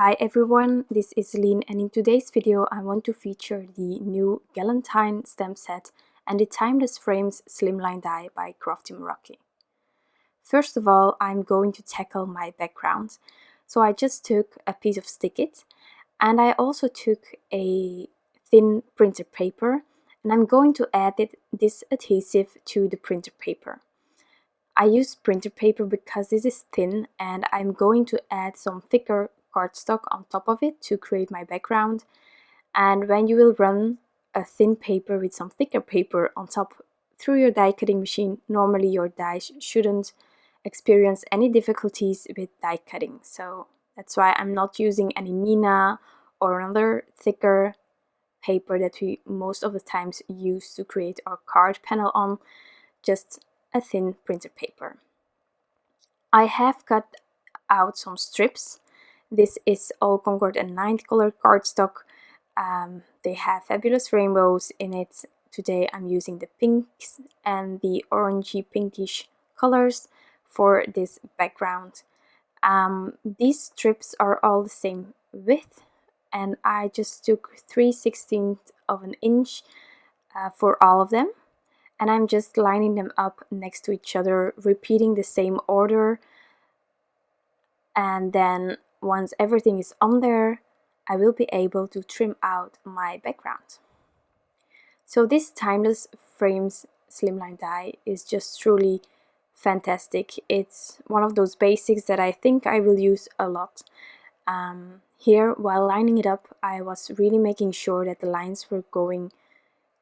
Hi everyone, this is Lynn, and in today's video I want to feature the new Galentine stamp set and the Timeless Frames Slimline Die by Crafty Meraki. First of all, I'm going to tackle my background. So I just took a piece of stick it, and I also took a thin printer paper, and I'm going to add this adhesive to the printer paper. I use printer paper because this is thin, and I'm going to add some thicker cardstock on top of it to create my background. And when you will run a thin paper with some thicker paper on top through your die cutting machine, normally your dies shouldn't experience any difficulties with die cutting. So that's why I'm not using any Nina or another thicker paper that we most of the times use to create our card panel on, just a thin printer paper. I have cut out some strips. This is all Concord and 9th color cardstock. They have fabulous rainbows in it. Today I'm using the pinks and the orangey pinkish colors for this background. These strips are all the same width, and I just took 3/16 of an inch for all of them. And I'm just lining them up next to each other, repeating the same order. And then once everything is on there, I will be able to trim out my background. So this Timeless Frames Slimline Die is just truly fantastic. It's one of those basics that I think I will use a lot. Here, while lining it up, I was really making sure that the lines were going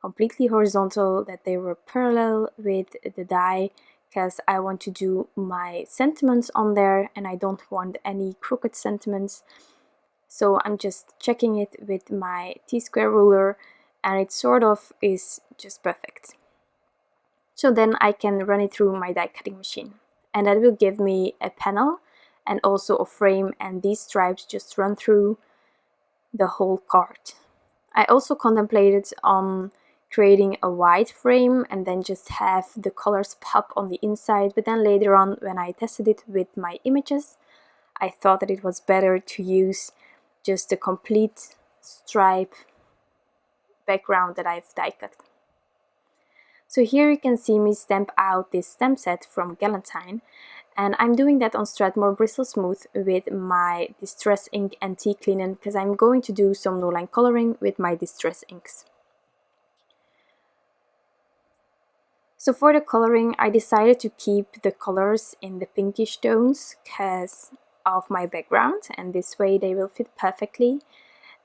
completely horizontal, that they were parallel with the die, because I want to do my sentiments on there and I don't want any crooked sentiments. So I'm just checking it with my T-square ruler, and it sort of is just perfect. So then I can run it through my die cutting machine, and that will give me a panel and also a frame, and these stripes just run through the whole card. I also contemplated on creating a white frame and then just have the colors pop on the inside, but then later on when I tested it with my images, I thought that it was better to use just a complete stripe background that I've die cut. So here you can see me stamp out this stamp set from Galentine, and I'm doing that on Strathmore Bristol Smooth with my Distress Ink Antique Linen, because I'm going to do some no-line coloring with my Distress inks. So for the coloring, I decided to keep the colors in the pinkish tones because of my background, and this way they will fit perfectly.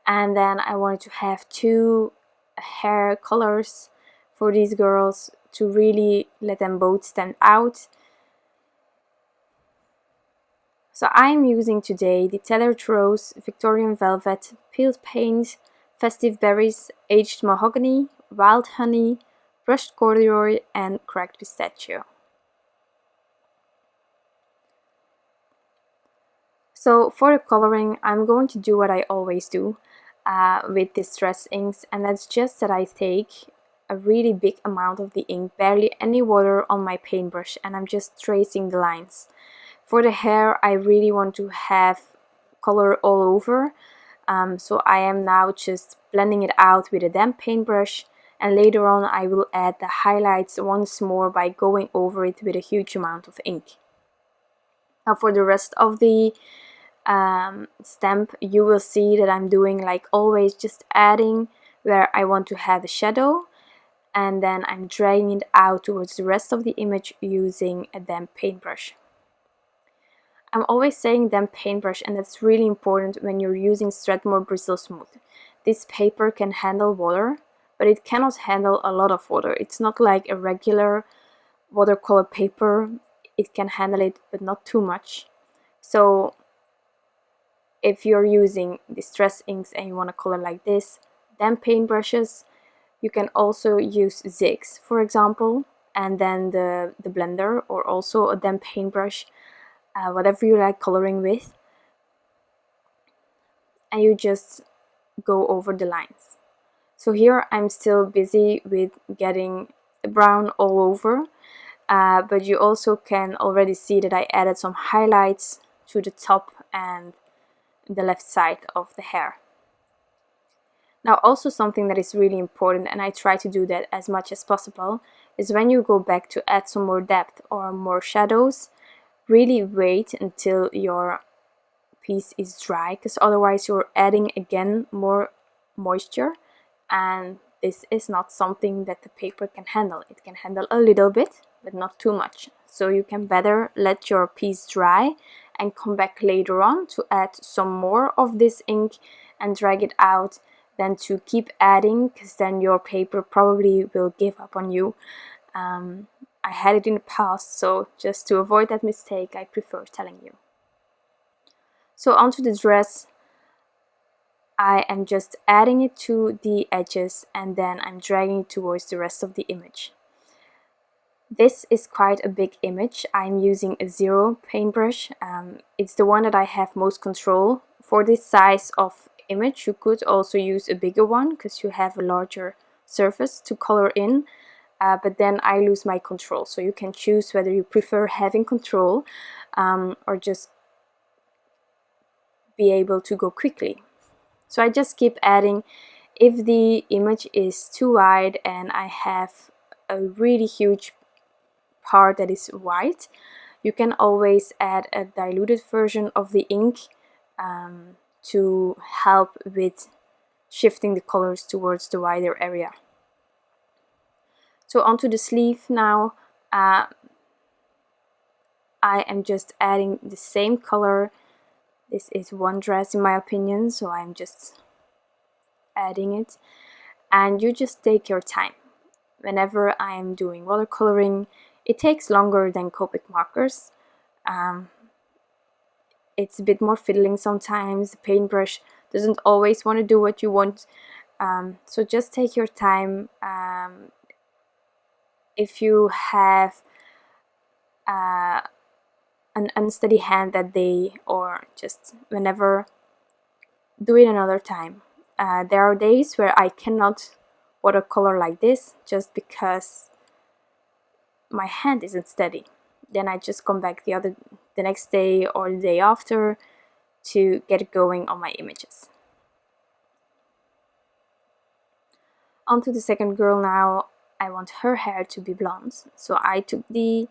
And then I wanted to have two hair colors for these girls to really let them both stand out. So I'm using today the Tattered Rose, Victorian Velvet, Peeled Paint, Festive Berries, Aged Mahogany, Wild Honey, Brushed Corduroy, and Cracked Pistachio. So for the coloring, I'm going to do what I always do with Distress inks, and that's just that I take a really big amount of the ink, barely any water on my paintbrush, and I'm just tracing the lines. For the hair, I really want to have color all over, so I am now just blending it out with a damp paintbrush, and later on I will add the highlights once more by going over it with a huge amount of ink. Now for the rest of the stamp, you will see that I'm doing like always, just adding where I want to have a shadow, and then I'm dragging it out towards the rest of the image using a damp paintbrush. I'm always saying damp paintbrush, and that's really important when you're using Strathmore Bristol Smooth. This paper can handle water, but it cannot handle a lot of water. It's not like a regular watercolor paper. It can handle it, but not too much. So if you're using Distress inks and you want to color like this, damp paintbrushes, you can also use zigs, for example, and then the blender, or also a damp paintbrush, whatever you like coloring with, and you just go over the lines. So here I'm still busy with getting brown all over, but you also can already see that I added some highlights to the top and the left side of the hair. Now also something that is really important, and I try to do that as much as possible, is when you go back to add some more depth or more shadows, really wait until your piece is dry, because otherwise you're adding again more moisture, and this is not something that the paper can handle. It can handle a little bit, but not too much. So you can better let your piece dry and come back later on to add some more of this ink and drag it out than to keep adding, because then your paper probably will give up on you. I had it in the past, so just to avoid that mistake, I prefer telling you. So onto the dress, I am just adding it to the edges and then I'm dragging it towards the rest of the image. This is quite a big image. I'm using a 0 paintbrush. It's the one that I have most control. For this size of image, you could also use a bigger one because you have a larger surface to color in. But then I lose my control. So you can choose whether you prefer having control or just be able to go quickly. So I just keep adding. If the image is too wide and I have a really huge part that is white, you can always add a diluted version of the ink to help with shifting the colors towards the wider area. So onto the sleeve now, I am just adding the same color. This is one dress in my opinion, so I'm just adding it. And you just take your time. Whenever I am doing watercoloring, it takes longer than Copic markers. It's a bit more fiddling sometimes. The paintbrush doesn't always want to do what you want. So just take your time. If you have an unsteady hand that day, or just whenever, do it another time. There are days where I cannot watercolor like this just because my hand isn't steady. Then I just come back the next day or the day after to get going on my images. Onto the second girl now. I want her hair to be blonde, so I took the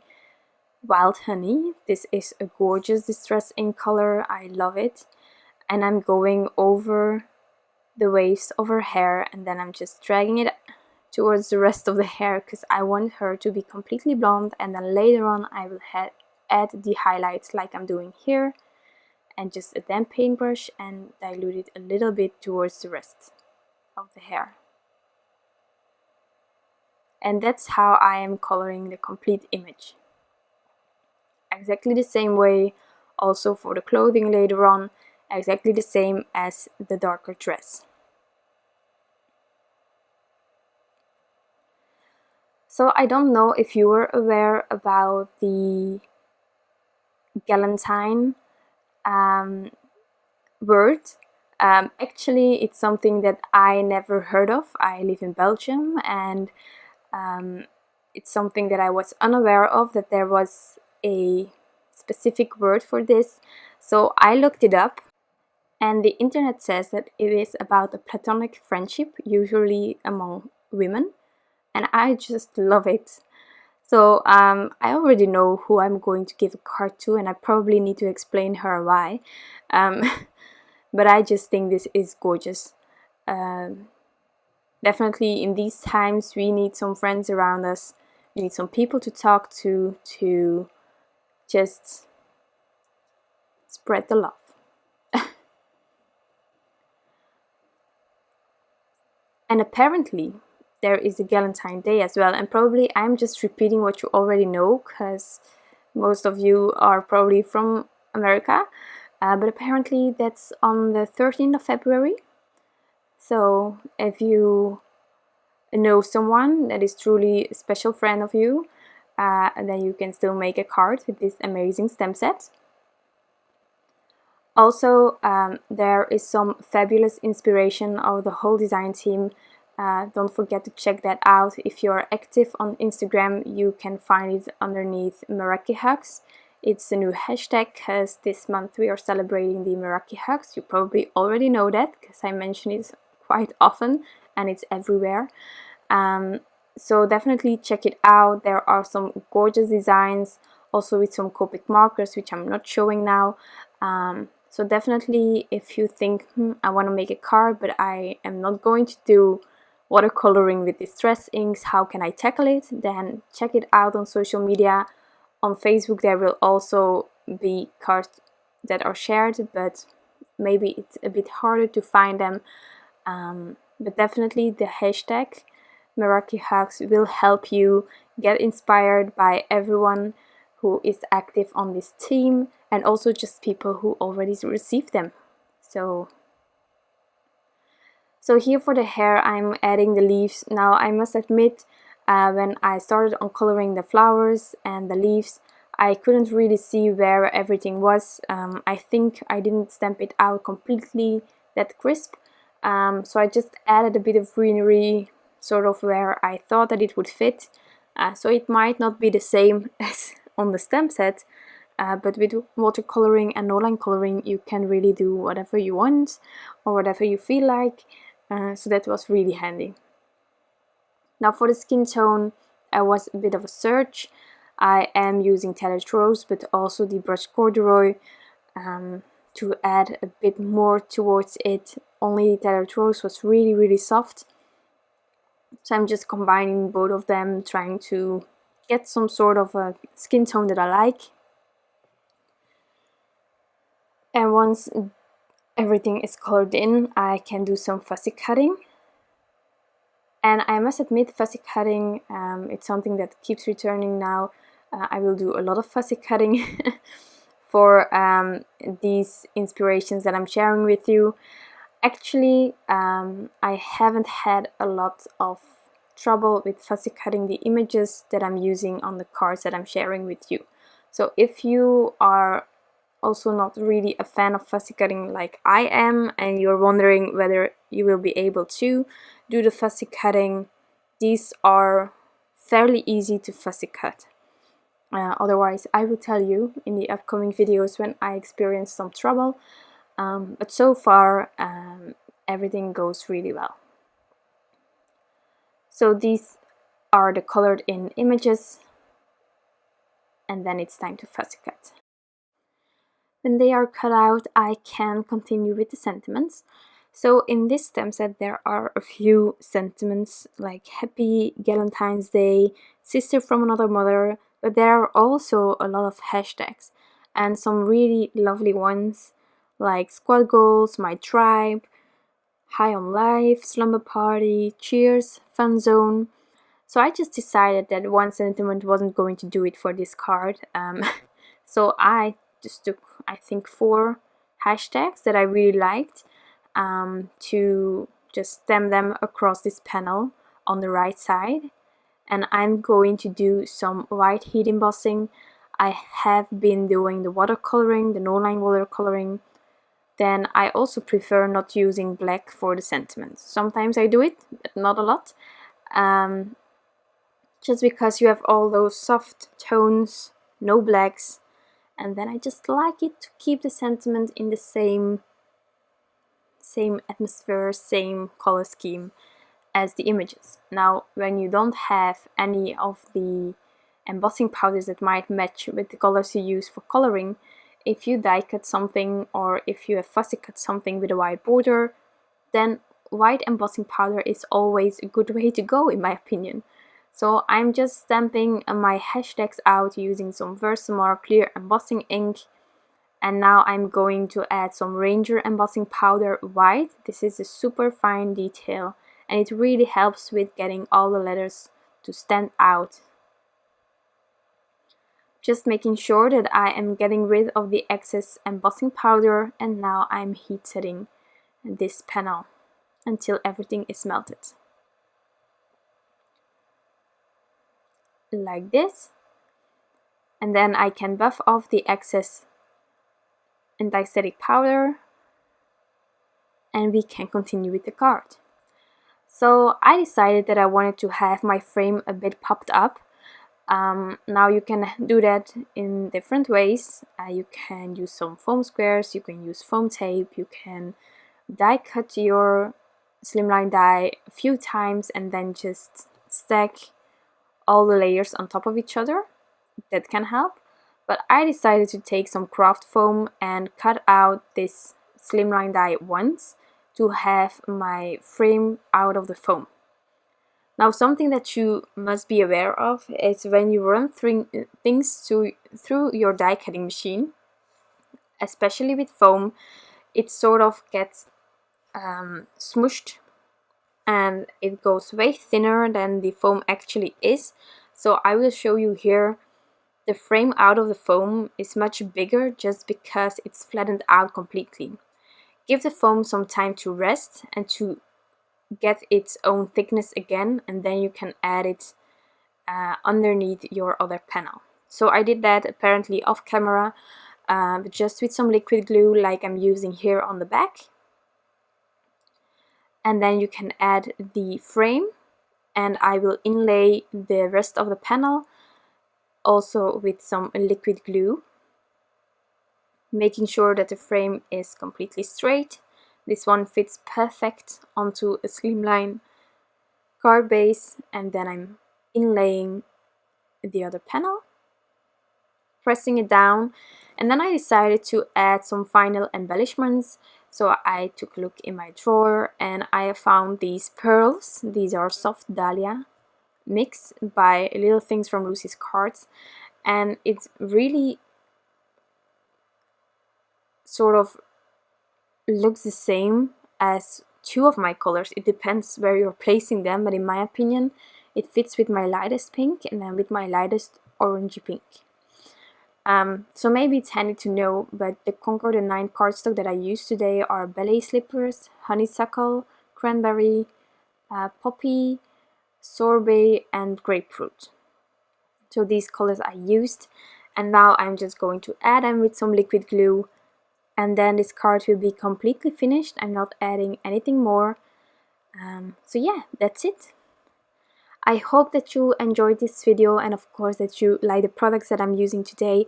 Wild Honey. This is a gorgeous distress ink color. I love it. And I'm going over the waves of her hair, and then I'm just dragging it towards the rest of the hair because I want her to be completely blonde, and then later on I will add the highlights like I'm doing here, and just a damp paintbrush and dilute it a little bit towards the rest of the hair. And that's how I am coloring the complete image. Exactly the same way also for the clothing later on, exactly the same as the darker dress. So I don't know if you were aware about the Galentine word. Actually, it's something that I never heard of. I live in Belgium, and it's something that I was unaware of, that there was a specific word for this. So I looked it up, and the internet says that it is about a platonic friendship, usually among women, and I just love it. So I already know who I'm going to give a card to, and I probably need to explain her why. But I just think this is gorgeous. Definitely in these times we need some friends around us. We need some people to talk to just spread the love. And apparently there is a Galentine Day as well, and probably I'm just repeating what you already know because most of you are probably from America, but apparently that's on the 13th of February. So if you know someone that is truly a special friend of you, then you can still make a card with this amazing stamp set. Also, there is some fabulous inspiration of the whole design team. Don't forget to check that out. If you're active on Instagram, you can find it underneath Merakihugs. It's a new hashtag because this month we are celebrating the Merakihugs. You probably already know that because I mention it quite often and it's everywhere. So definitely check it out. There are some gorgeous designs, also with some Copic markers, which I'm not showing now. So definitely if you think, I want to make a card, but I am not going to do watercoloring with distress inks, how can I tackle it? Then check it out on social media. On Facebook there will also be cards that are shared, but maybe it's a bit harder to find them. But definitely the hashtag Merakihugs will help you get inspired by everyone who is active on this team, and also just people who already received them. So here for the hair I'm adding the leaves. Now I must admit, when I started on coloring the flowers and the leaves, I couldn't really see where everything was. I think I didn't stamp it out completely that crisp, so I just added a bit of greenery sort of where I thought that it would fit. So it might not be the same as on the stamp set, but with watercoloring and no-line coloring you can really do whatever you want or whatever you feel like. So that was really handy. Now for the skin tone, I was a bit of a search. I am using Tattered Rose, but also the brush Corduroy to add a bit more towards it. Only the Tattered Rose was really soft. So I'm just combining both of them, trying to get some sort of a skin tone that I like. And once everything is colored in, I can do some fussy cutting. And I must admit, fussy cutting, it's something that keeps returning now. I will do a lot of fussy cutting for these inspirations that I'm sharing with you. Actually, I haven't had a lot of trouble with fussy cutting the images that I'm using on the cards that I'm sharing with you. So if you are also not really a fan of fussy cutting like I am, and you're wondering whether you will be able to do the fussy cutting, these are fairly easy to fussy cut. Otherwise I will tell you in the upcoming videos when I experience some trouble, but so far everything goes really well. So these are the colored in images, and then it's time to fussy cut. When they are cut out, I can continue with the sentiments. So in this stamp set there are a few sentiments like Happy Galentine's Day, Sister from Another Mother, but there are also a lot of hashtags and some really lovely ones like Squad Goals, My Tribe, High on Life, Slumber Party, Cheers, Fun Zone. So I just decided that one sentiment wasn't going to do it for this card. So I just took, I think, 4 hashtags that I really liked to just stamp them across this panel on the right side. And I'm going to do some white heat embossing. I have been doing the watercoloring, the no-line watercoloring. Then I also prefer not using black for the sentiments. Sometimes I do it, but not a lot. Just because you have all those soft tones, no blacks, and then I just like it to keep the sentiment in the same atmosphere, same color scheme as the images. Now when you don't have any of the embossing powders that might match with the colors you use for coloring, if you die cut something or if you have fussy cut something with a white border, then white embossing powder is always a good way to go, in my opinion. So I'm just stamping my hashtags out using some Versamark clear embossing ink, and now I'm going to add some Ranger embossing powder white. This is a super fine detail and it really helps with getting all the letters to stand out. Just making sure that I am getting rid of the excess embossing powder, and now I'm heat setting this panel until everything is melted. Like this, and then I can buff off the excess anti-static powder and we can continue with the card. So I decided that I wanted to have my frame a bit popped up. Now you can do that in different ways. You can use some foam squares, you can use foam tape, you can die cut your slimline die a few times and then just stack all the layers on top of each other. That can help. But I decided to take some craft foam and cut out this slimline die once to have my frame out of the foam. Now, something that you must be aware of is when you run things through your die cutting machine, especially with foam, it sort of gets smushed and it goes way thinner than the foam actually is. So I will show you here the frame out of the foam is much bigger just because it's flattened out completely. Give the foam some time to rest and to get its own thickness again, and then you can add it underneath your other panel. So I did that apparently off camera, but just with some liquid glue like I'm using here on the back. And then you can add the frame, and I will inlay the rest of the panel also with some liquid glue, making sure that the frame is completely straight. This one fits perfect onto a slimline card base, and then I'm inlaying the other panel, pressing it down, and then I decided to add some final embellishments. So I took a look in my drawer and I found these pearls. These are soft Dahlia mix by Little Things from Lucy's Cards, and it really sort of looks the same as two of my colors. It depends where you're placing them, but in my opinion it fits with my lightest pink and then with my lightest orangey pink. So maybe it's handy to know, but the Concord and 9 cardstock that I use today are Ballet slippers, Honeysuckle, Cranberry, Poppy, Sorbet and Grapefruit. So these colors I used, and now I'm just going to add them with some liquid glue, and then this card will be completely finished. I'm not adding anything more. So yeah, that's it. I hope that you enjoyed this video, and of course that you like the products that I'm using today.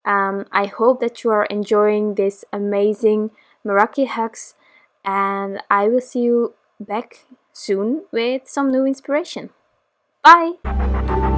I hope that you are enjoying this amazing Merakihugs, and I will see you back soon with some new inspiration. Bye!